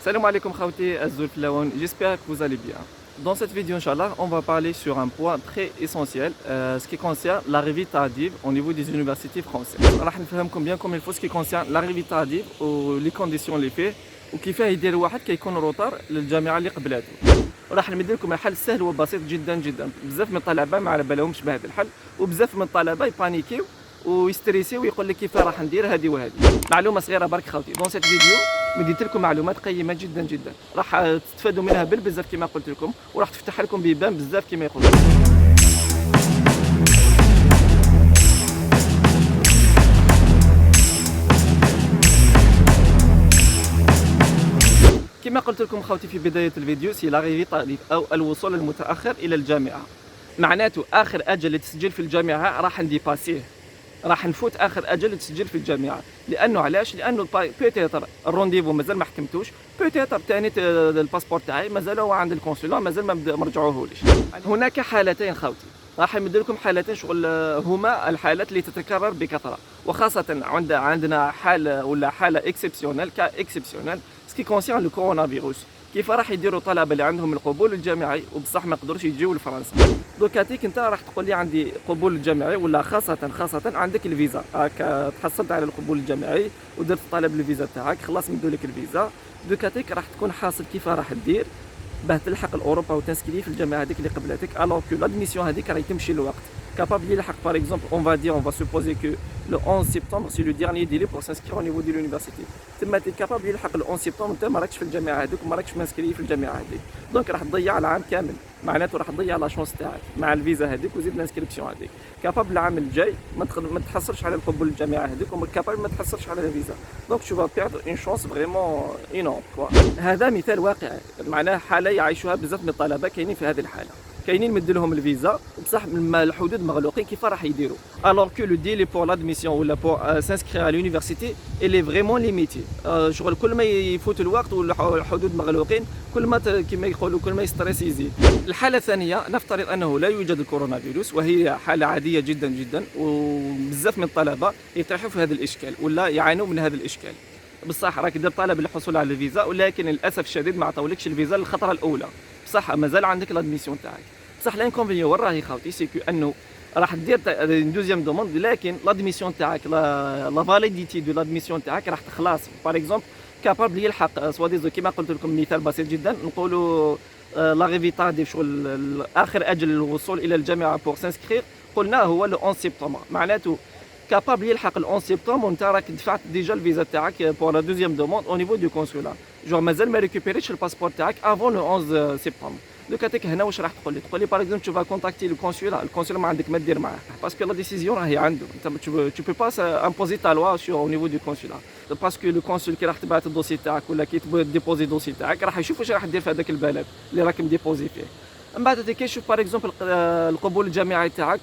Salam alaikum khawti, Azul Flaoun, j'espère que vous allez bien. Dans cette vidéo, Inch'Allah, on va parler sur un point très essentiel, ce qui concerne l'arrivée tardive au niveau des universités françaises. راح نفهمكم bien comme il faut ce qui concerne l'arrivée tardive ou les conditions اللي فيه وكيفاه يدير واحد كيكون روطار للجامعة اللي قبلاته. راح نمد لكم الحل سهل وبسيط جدا جدا. بزاف من الطلبة ما على بالهمش بهذا الحل وبزاف من الطلبة يبانيكيو ويستريسي ويقول لك كيف راح ندير هذه وهذه. معلومة صغيرة برك خوتي، دون سيت فيديو مديت لكم معلومات قيمة جدا جدا، راح تستفادوا منها بالبزاف كما قلت لكم، وراح تفتح لكم بيبان بزاف كما يقولوا. كما قلت لكم خوتي في بداية الفيديو، سي لاغيفي طالب أو الوصول المتأخر إلى الجامعة. معناته آخر أجل للتسجيل في الجامعة راح نديباسيه، راح نفوت اخر اجل للتسجيل في الجامعه. لانه علاش؟ لانه بيتيتر الرونديفو مازال ما حكمتوش، بيتيتر ثاني الباسبور تاعي مازال هو عند الكونسولا، مازال ما رجعوهوليش. هناك حالتين خوتي، راح نمد لكم حالتين شغل هما الحالات اللي تتكرر بكثره، وخاصه عندنا حاله ولا حاله اكسبسيونيل كا اكسبسيونيل سكي كونسيرن لو كورونا فيروس. كيف راح يديروا الطلبه اللي عندهم القبول الجامعي وبصح ما يقدروش يجيو لفرنسا؟ دوكاتيك انت راح تقول لي عندي قبول الجامعي ولا خاصه عندك الفيزا، راك تحصلت على القبول الجامعي ودرت طلب الفيزا تاعك، خلاص مدوا لك الفيزا. دوكاتيك راح تكون حاصل كيف راح دير باه تلحق الاوروبا وتنسكري في الجامعه هذيك اللي قبلتك، الوغ كو لادميسيون هذيك راهي تمشي الوقت. capable يلحق par exemple on va dire on va supposer que le 11 septembre c'est le dernier délai pour s'inscrire au niveau de l'université. تما تي capable يلحق le 11 septembre انت ما راكش في الجامعه هذيك وما راكش مانسكري في الجامعه هذيك، دونك راح تضيع العام كامل، معناته راح تضيع لا شونس تاعك مع الفيزا هذيك وزيد الانسكريبسيون هذيك. كابابل العام الجاي ما تحصلش على القبول الجامعه هذيك وكابابل ما تحصلش على الفيزا، دونك tu vas perdre une chance vraiment énorme quoi. هذا مثال واقعي، معناه حاله يعيشوها بزاف من الطلبه كاينين في هذه الحاله، كاينين مد لهم الفيزا بصح الحدود مغلوقين، كيف راح يديروا؟ alors que le délai pour l'admission ولا pour s'inscrire à l'université il est vraiment limité. شغل كل ما يفوت الوقت والحدود مغلوقين كل ما كما يقولوا كل ما يستريس يزيد. الحاله الثانيه نفترض انه لا يوجد الكورونا فيروس وهي حاله عاديه جدا جدا، وبزاف من الطلبه يطيحوا في هذا الاشكال ولا يعانوا من هذا الاشكال. بصح راك دير طلب للحصول على الفيزا ولكن للاسف الشديد ما عطاولكش الفيزا للخطره الاولى، بصح مازال عندك لادميسيون تاعك. بصح لانكونفينيون وين راهي خاوتي سي كو انه راح دير دوزيام دوموند لكن لادميسيون تاعك لا فاليديتي دو لادميسيون تاعك راح تخلص. باغ اكزومبل كابابل يلحق سواديزو كيما قلت لكم مثال بسيط جدا، نقولوا لاغيفي تارديف شغل اخر اجل الوصول الى الجامعه بور سانسكرير قلنا هو لو 11 سبتمبر، معناته كابابل يلحق ال 11 سبتمبر وانت راك دفعت ديجا الفيزا تاعك بور لا دوزيام دوموند او نيفو دو كونسولا، جور مازال ما ريكوبيريتش الباسبور تاعك افون لو 11 سبتمبر. دوكاتيك هنا واش راح تقول لي؟ تقول لي باغ اكزومبل تو فا كونتاكتي لو كونسولا، الكونسولا ما عندك ما دير معاه باسكو لا ديسيزيون راهي عنده، انت تو بو با امبوزي تا لوا سور او نيفو دو كونسولا، باسكو لو كونسول كي راح تبعت الدوسي تاعك ولا كي ديبوزي الدوسي تاعك راح يشوف واش راح دير في هذاك البلد اللي راك مديبوزي فيه. من بعد كي يشوف باغ اكزومبل القبول الجامعي تاعك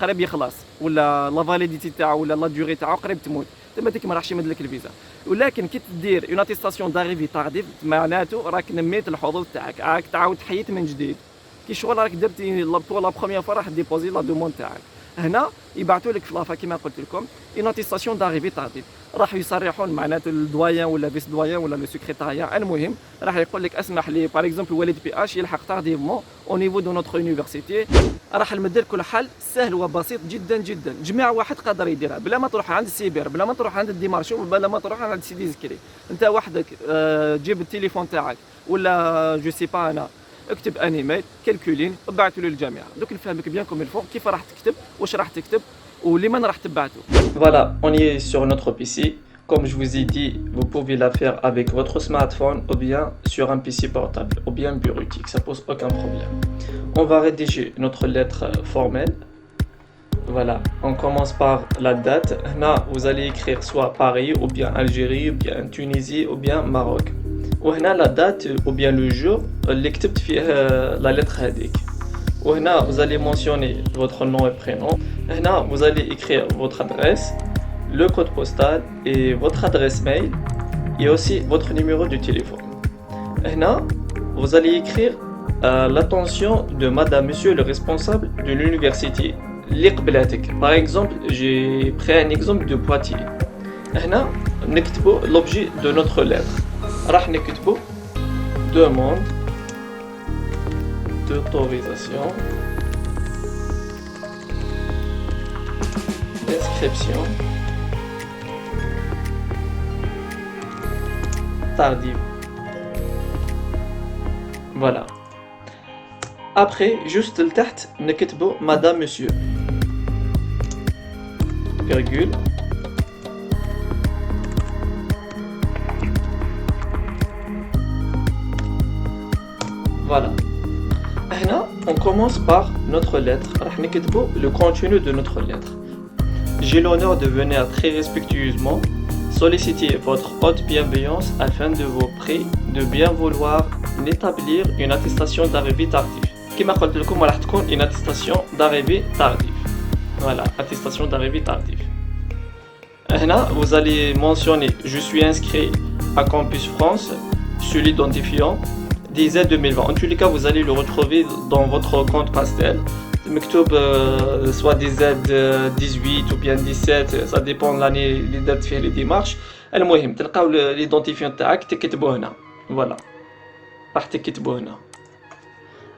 قريب يخلص ولا لا فاليديتي تاعو ولا لا ديوري تاعو قريب تموت، تما ديك ما راحش يمد لك الفيزا. ولكن كي تدير اون اتيستاسيون داريفي تارديف معناته راك نميت الحظوظ تاعك، راك تعاود حيت من جديد، كي شغل راك درتي بور لا بروميير فوا راح ديبوزي لا دوموند تاعك. هنا يبعثوا لك في لافا كيما قلت لكم اون اتيستاسيون داريفي تارديف، راح يصرحون معناته الدوايان ولا فيس دوايان ولا لو سكرتاريا، المهم راح يقول لك اسمح لي باغ اكزومبل وليد بي اش يلحق تارديفمون او نيفو دو نوتر يونيفرسيتي. راح نمد لكم الحل سهل وبسيط جدا جدا، جميع واحد قادر يديرها بلا ما تروح عند السيبر، بلا ما تروح عند الديمارشو، بلا ما تروح عند سيدي زكري. انت وحدك جيب التليفون تاعك ولا جو سي با انا اكتب ان ايميل كالكولين وبعثوا له للجامعه، دوك نفهمك بيان كوم الفون كيف راح تكتب واش راح تكتب ولمن راح تبعثوا. Voilà, on y est sur notre PC. Comme je vous ai dit, vous pouvez la faire avec votre smartphone ou bien sur un PC portable ou bien bureautique, ça pose aucun problème. On va rédiger notre lettre formelle. Voilà, on commence par la date. Là, vous allez écrire soit Paris ou bien Algérie ou bien Tunisie ou bien Maroc. وهنا la date ou bien le jour اللي كتبت فيه la lettre هذيك. وهنا vous allez mentionner votre nom et prénom. هنا vous allez écrire votre adresse, le code postal et votre adresse mail et aussi votre numéro de téléphone. هنا vous allez écrire l'attention de madame monsieur le responsable de l'université اللي قبلاتك. Par exemple, j'ai pris un exemple de Poitiers. هنا نكتبوا l'objet de notre lettre. راح نكتبوا demande d'autorisation d'inscription tardive. Voilà. Après, juste le تحت نكتبوا madame monsieur virgule voilà. Là, on commence par notre lettre. راح نكتبوا le contenu de notre lettre. J'ai l'honneur de venir très respectueusement solliciter votre haute bienveillance afin de vous prier de bien vouloir établir une attestation d'arrivée tardive. كما قلت لكم راح تكون une attestation d'arrivée tardive. Voilà, attestation d'arrivée tardive. Là, vous allez mentionner je suis inscrit à Campus France sur l'identifiant DZ 2020. En tous les cas, vous allez le retrouver dans votre compte Pastel. مكتوب soit DZ 18 ou bien 17, ça dépend de l'année اللي درت فيه les démarches. المهم تلقاو l'identifiant تاعك تكتبوه هنا. Voilà. راح تكتبوه هنا.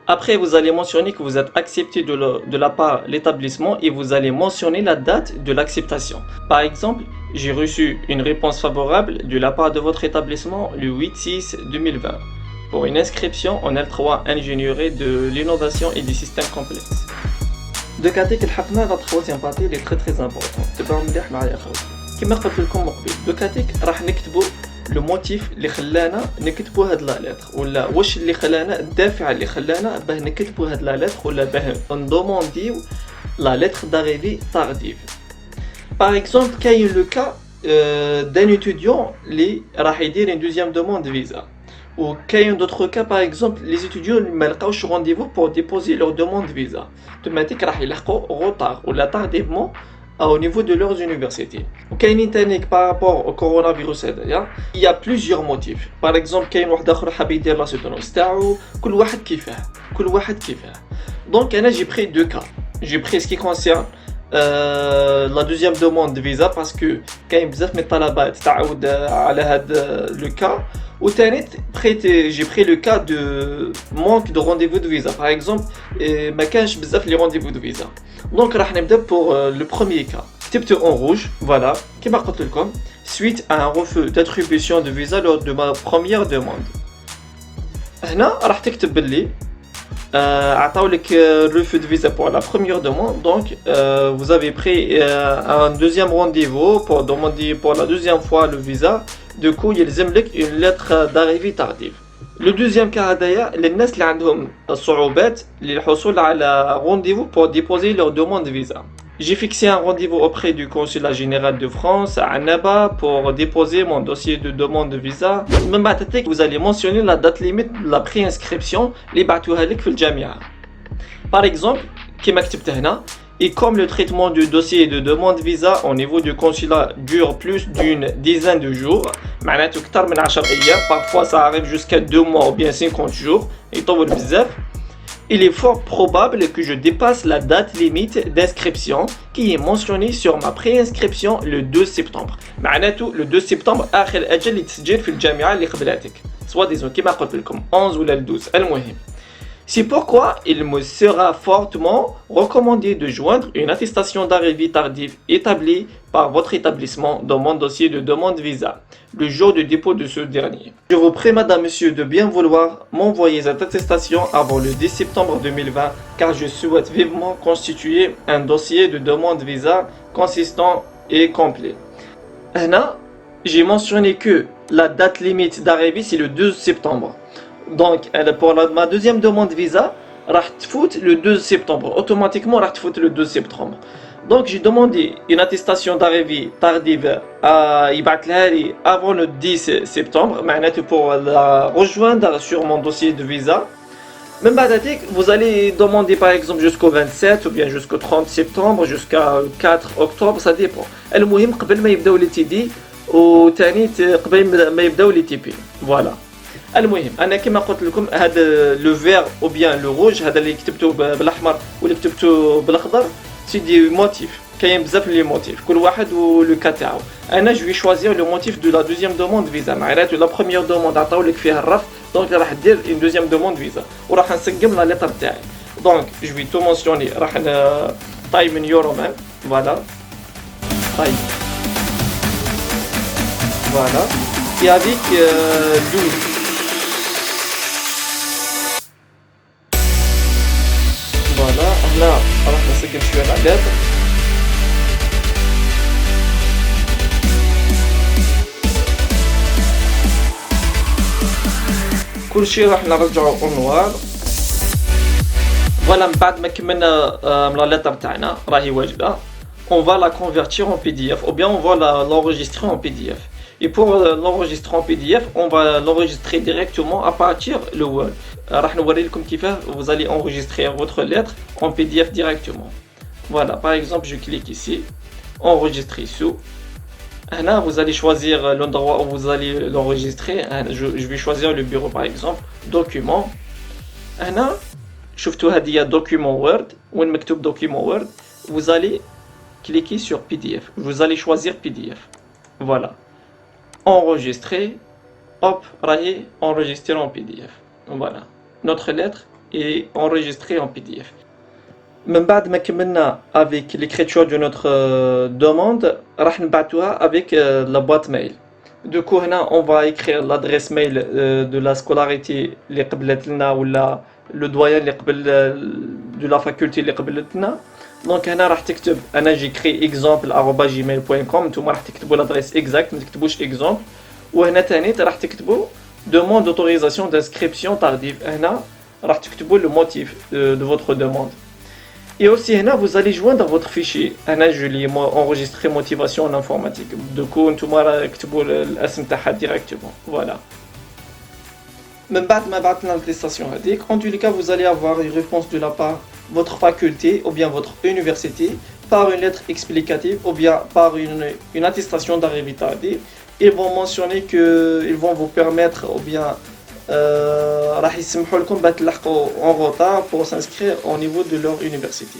Après, vous allez mentionner que vous êtes accepté de la part de l'établissement et vous allez mentionner la date de l'acceptation. Par exemple, j'ai reçu une réponse favorable de la part de votre établissement le 8/6/2020 pour une inscription en L3 ingénierie de l'innovation et des systèmes complexes. De côté que la troisième partie est très importante. تبعوا مليح معايا خوتي. كما قلت لكم قبل، دو كاتيك راح نكتبوا لو موتيف اللي خلانا نكتبوا هاد لا لتر، ولا واش اللي خلانا الدافع اللي خلانا باه نكتبوا هاد لا لتر، ولا باه ندومونديو لا لتر داريفي تارديف. Par exemple, كاين لو كا d'un étudiant اللي راح يدير une deuxième demande de visa. Ou كاين d'autres cas, par exemple, les étudiants اللي ما لقاوش rendez-vous pour déposer leur demande de visa. Automatique راح يلحقوا retard ou tardivement au niveau de leurs universités. وكاينين تاني par rapport au coronavirus هذايا il y a plusieurs motifs. Par exemple كاين واحد اخر حاب يدير لا سودونوس تاعو، كل واحد كيفاه. Donc انا j'ai pris deux cas. J'ai pris ce qui concerne la deuxième demande de visa parce que كاين بزاف من الطلبات تعاود على هذا le cas. Ou j'ai pris le cas de manque de rendez-vous de visa. Par exemple, ما كانش بزاف les rendez-vous de visa. Donc راح نبدا pour le premier cas. كتبت en rouge, voilà, كما قلت لكم, suite à un refus d'attribution de visa lors de ma première demande. هنا راح تكتب باللي عطاو لك refus de visa pour la première demande. Donc vous avez pris un deuxième rendez-vous pour demander pour la deuxième fois le visa. Du coup, يلزم لك une lettre d'arrivée tardive. Le deuxième cas هذايا للناس اللي عندهم صعوبات للحصول على rendez-vous pour déposer leur demande de visa. J'ai fixé un rendez-vous auprès du consulat général de France à Annaba pour déposer mon dossier de demande de visa. من بعد vous allez mentionner la date limite de la préinscription اللي بعتوها لك في الجامعة. Par exemple, كما كتبت هنا, et comme le traitement du dossier de demande de visa au niveau du consulat dure plus d'une dizaine de jours, معناته أكثر من 10 أيام, parfois ça arrive jusqu'à 2 mois ou bien 50 jours, يطول بزاف, il est fort probable que je dépasse la date limite d'inscription qui est mentionnée sur ma préinscription le 2 septembre. معناته le 2 septembre آخر أجل يتسجل في الجامعة اللي قبلاتك. Soit disons كما قلت لكم 11 ولا 12 المهم. C'est pourquoi il me sera fortement recommandé de joindre une attestation d'arrivée tardive établie par votre établissement dans mon dossier de demande de visa, le jour du dépôt de ce dernier. Je vous prie, madame, monsieur, de bien vouloir m'envoyer cette attestation avant le 10 septembre 2020, car je souhaite vivement constituer un dossier de demande de visa consistant et complet. Là, j'ai mentionné que la date limite d'arrivée, c'est le 12 septembre. Donc, pour ma deuxième demande de visa, راح تفوت le 12 septembre. Automatiquement, راح تفوت le 12 septembre. Donc, j'ai demandé une attestation d'arrivée tardive à يبعث لي avant le 10 septembre, معناته pour la rejoindre sur mon dossier de visa. Même بعد vous allez demander par exemple jusqu'au 27 ou bien jusqu'au 30 septembre, jusqu'à 4 octobre, ça dépend. المهم قبل ما يبداو لي تيدي وثاني قبل ما يبداو لي تيبي. Voilà. المهم انا كما قلت لكم هذا لو فير او بيان لو روج هذا اللي كتبته بالاحمر واللي كتبته بالاخضر سي دي موتيف. كاين بزاف لي موتيف كل واحد ولو كا تاعو. انا جو شوازير لو موتيف دو لا دوزيام دوموند فيزا معناته لا بروميير دوموند عطاو لك فيها الرفض دونك راح دير اون دوزيام دوموند فيزا وراح نسقم لا ليتر تاعي. دونك جو في تو مونسيوني راح طاي من يورومان فوالا طاي فوالا et avec 12. Voilà, هنا راح نسقم شويه على اللتر. كل شيء راح نرجعه au noir. فوالا من بعد ما كملنا لا لتر تاعنا راهي واجده. On va la convertir en PDF ou bien on va l'enregistrer en PDF. Et pour l'enregistrer en PDF, on va l'enregistrer directement à partir le Word. راح نوري لكم كيفاه vous allez enregistrer votre lettre en PDF directement. Voilà, par exemple, je clique ici, enregistrer sous. Là, vous allez choisir l'endroit où vous allez l'enregistrer. Je vais choisir le bureau par exemple, document. Là, شفتوا هذه document Word. وين مكتوب document Word, vous allez cliquez sur PDF. Vous allez choisir PDF. Voilà. Enregistrer. Hop, rayer, enregistrer en PDF. Voilà. Notre lettre est enregistrée en PDF. من بعد ما كملنا avec l'écriture de notre demande, راح نبعثوها avec la boîte mail. Du coup هنا on va écrire l'adresse mail de la scolarité اللي قبلت لنا ولا le doyen اللي قبل de la faculté اللي قبلت لنا. دونك هنا راح تكتب انا جي كري example@gmail.com. نتوما راح تكتبوا لادريس اكزاكت ما تكتبوش اكزامبل. وهنا ثاني راح تكتبوا demande d'autorisation d'inscription tardive. هنا راح تكتبوا le motif de votre demande. Et aussi هنا vous allez joindre votre fichier. انا je l'ai enregistré motivation en informatique. Du coup نتوما راح تكتبوا الاسم تاعها directement. Voilà. من بعد ما بعثنا l'attestation هذيك, en tous les cas vous allez avoir une réponse de la part votre faculté ou bien votre université par une lettre explicative ou bien par une attestation d'arrivée tardive. Ils vont mentionner qu'ils vont vous permettre ou bien راح يسمحوا لكم تلحقوا en retard pour s'inscrire au niveau de leur université.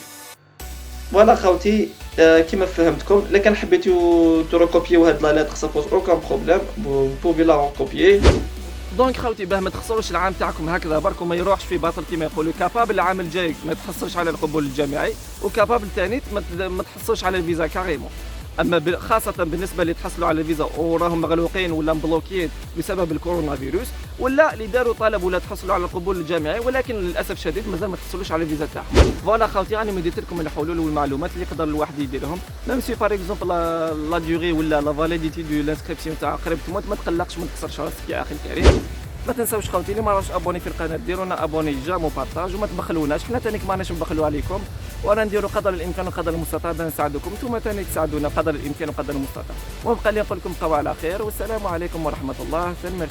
Voilà خوتي كما فهمتكم. لكن حبيتوا تركوبيو هاد لا lettre ça pose aucun problème, vous pouvez la recopier. دونك خوتي باه ما تخسروش العام تاعكم هكذا برك وما يروحش في باطل كما يقولوا. كابابل العام الجاي ما تحصلش على القبول الجامعي, وكابابل ثاني ما تحصلش على الفيزا كاريمون. اما خاصه بالنسبه اللي تحصلوا على الفيزا وراهم مغلوقين ولا مبلوكيين بسبب الكورونا فيروس, ولا اللي داروا طلب ولا تحصلوا على القبول الجامعي ولكن للاسف الشديد مازال ما تحصلوش على الفيزا تاعهم. فوالا خوتي راني مديت لكم الحلول والمعلومات اللي يقدر الواحد يديرهم. ميم سي باغ اكزومبل لا ديوري ولا لا فاليديتي دو لانسكريبسيون تاع قريب تموت, ما تقلقش ما تكسرش راسك يا اخي الكريم. ما تنساوش خوتي اللي ما راهوش ابوني في القناه ديروا لنا ابوني جام وبارطاج وما تبخلوناش. حنا ثاني ما راناش نبخلوا عليكم, وانا نديروا قدر الامكان وقدر المستطاع باش نساعدكم. نتوما ثاني تساعدونا قدر الامكان وقدر المستطاع. ونبقى لي نقول لكم بقاو على خير والسلام عليكم ورحمه الله. سلام.